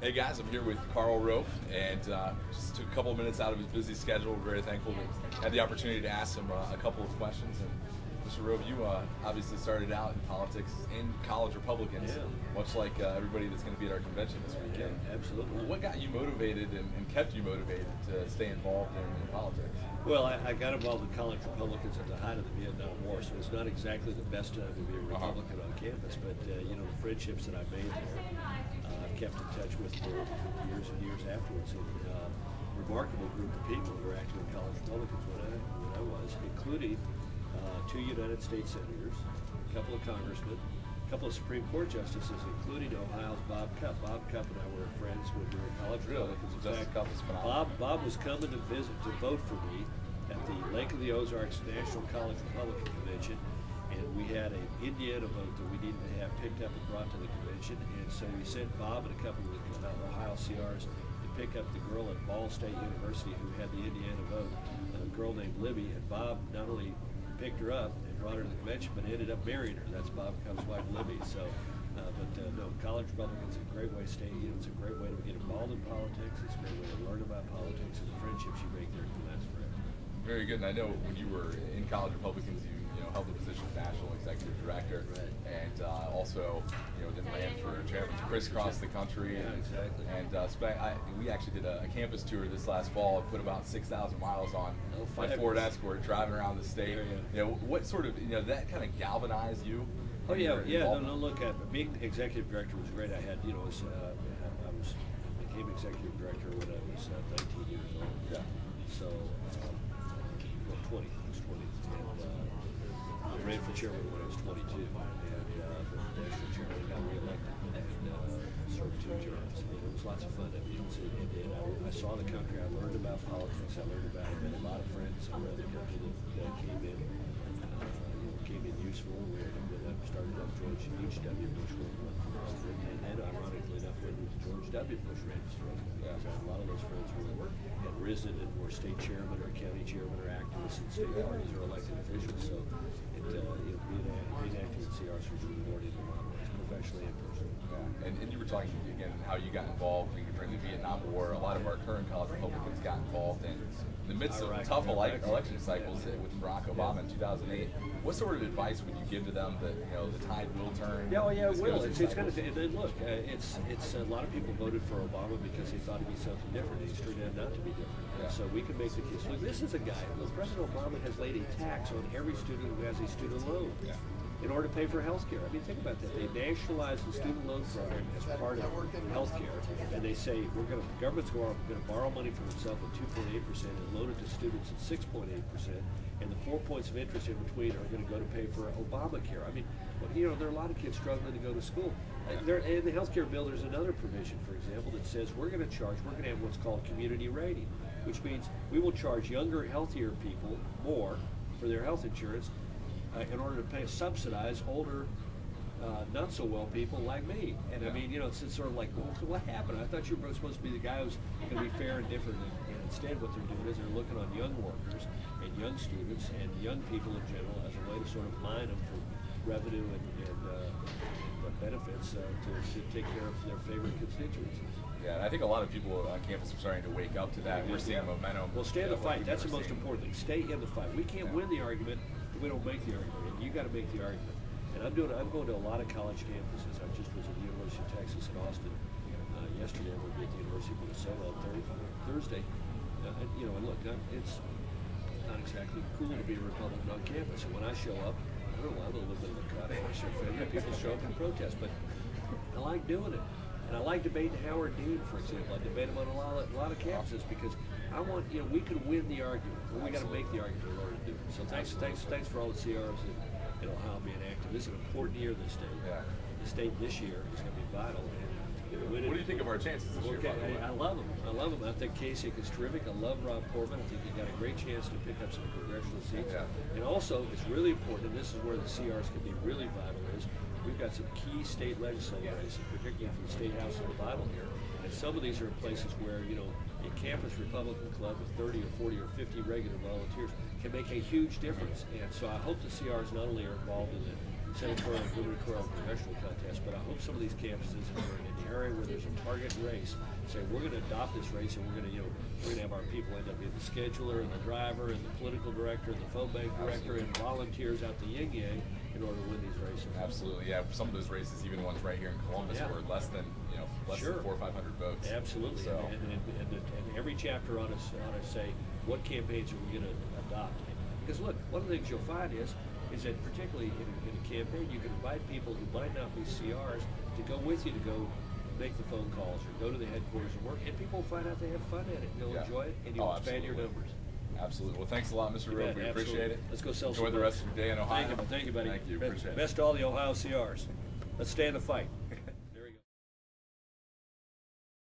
Hey guys, I'm here with Karl Rove, and just took a couple of minutes out of his busy schedule. We're very thankful to have the opportunity to ask him a couple of questions. And Mr. Rove, you obviously started out in politics in college Republicans, much like everybody that's going to be at our convention this weekend. Yeah, absolutely. What got you motivated and kept you motivated to stay involved in politics? Well, I got involved in college Republicans at the height of the Vietnam War, so it's not exactly the best time to be a Republican on campus, but you know, the friendships that I made there, I've kept in touch with for years and years afterwards. And remarkable group of people who were active in college Republicans when I was, including 2 United States senators, a couple of congressmen, a couple of Supreme Court justices, including Ohio's Bob Cupp. Bob Cupp and I were friends when we were in college Republicans. In fact, Bob was coming to vote for me at the Lake of the Ozarks National College Republican Convention, and we had an Indiana vote that we needed to have picked up and brought to the convention, and so we sent Bob and a couple of OhioCRs to pick up the girl at Ball State University who had the Indiana vote, a girl named Libby, and Bob not only picked her up and brought her to the convention, but ended up marrying her. That's Bob Cupp's wife, Libby. So, no, college Republicans is a great way to stay. You know, it's a great way to get involved in politics. It's a great way to learn about politics, and the friendships you make there can last forever. Very good. And I know when you were in college Republicans, you held the position of national executive director, and also then ran for chairman, crisscross the country. Yeah, exactly. And we actually did a campus tour this last fall and put about 6,000 miles on my Ford Escort, driving around the state. What sort of that kind of galvanized you? Oh yeah. No. Look, being executive director was great. I had I became executive director when I was 19 years old. Yeah. So, 20. I was 20. And I ran for chairman when I was 22. And the national chairman got reelected and served 2 terms. And it was lots of fun. I mean, I saw the country. I learned about politics. I learned about it. I met a lot of friends around the country that came in useful. I started up George H.W. Bush when and then ironically enough when George W. Bush ran for president. Because a lot of those friends had risen and were state chairman or county chairman or activists in state parties or elected officials. So being active in CRs was rewarding in a lot of ways, professionally and personally. Yeah. And you were talking again how you got involved during the Vietnam War. A lot of our current college Republicans got involved in the midst of tough election cycles with Barack Obama in 2008. What sort of advice would you give to them that the tide will turn? Yeah, it will. It's going to. And then look, it's a lot of people voted for Obama because they thought he'd be something different. He's turned out not to be different. Yeah. So we can make the case. Look, this is a guy. President Obama has laid a tax on every student who has a student loan. Yeah. In order to pay for health care. I mean, think about that. They nationalized the student loan program as part of health care, and they say the government's going to borrow money from itself at 2.8% and loan it to students at 6.8%, and the 4 points of interest in between are going to go to pay for Obamacare. I mean, there are a lot of kids struggling to go to school. In the health care bill, there's another provision, for example, that says we're going to have what's called community rating, which means we will charge younger, healthier people more for their health insurance in order to subsidize older, not so well people like me. And I mean, it's sort of like, well, what happened? I thought you were supposed to be the guy who's going to be fair and different. And instead, what they're doing is they're looking on young workers and young students and young people in general as a way to sort of line them for revenue and benefits to take care of their favorite constituencies. Yeah, and I think a lot of people on campus are starting to wake up to that. We're seeing momentum. Well, stay in the fight. That's the most important thing. Stay in the fight. We can't win the argument if we don't make the argument. And you got to make the argument. And I'm going to a lot of college campuses. I just was at the University of Texas in Austin yesterday. I'm going to be at the University of Minnesota on Thursday. And look, it's not exactly cool to be a Republican on campus. And when I show up, I don't know, I'm a little bit of a cut. People show up and protest, but I like doing it. And I like debating Howard Dean, for example. I debate him on a lot of campuses because I want, we can win the argument, but we got to make the argument in order to do it. So thanks for all the CRs in Ohio being active. This is an important year in the state. Yeah. The state this year is going to be vital. What do you think of our chances this year? I love them. I think Kasich is terrific. I love Rob Portman. I think he got a great chance to pick up some congressional seats. Yeah. And also, it's really important, and this is where the CRs can be really vital, is we've got some key state legislative races, particularly from the State House of the Bible here. And some of these are places where, a campus Republican club with 30 or 40 or 50 regular volunteers can make a huge difference. And so I hope the CRs not only are involved in the senatorial and gubernatorial congressional contests, but I hope some of these campuses that are in the area where there's a target race say we're going to adopt this race, and we're going to have our people end up being the scheduler and the driver and the political director and the phone bank director and volunteers out the yin yang in order to win these races. Absolutely, yeah. Some of those races, even the ones right here in Columbus, were less than less than 400 or 500 votes. Absolutely. So. And every chapter ought to say what campaigns are we going to adopt. Because look, one of the things you'll find is that particularly in a campaign, you can invite people who might not be CRs to go with you to go make the phone calls or go to the headquarters and work, and people will find out they have fun at it. They'll enjoy it, and you'll expand your numbers. Absolutely. Well, thanks a lot, Mr. Rove. We appreciate it. Let's go sell some. Enjoy the rest of your day in Ohio. Thank you, buddy. Thank you. Appreciate it. Best to all the OhioCRs. Let's stay in the fight.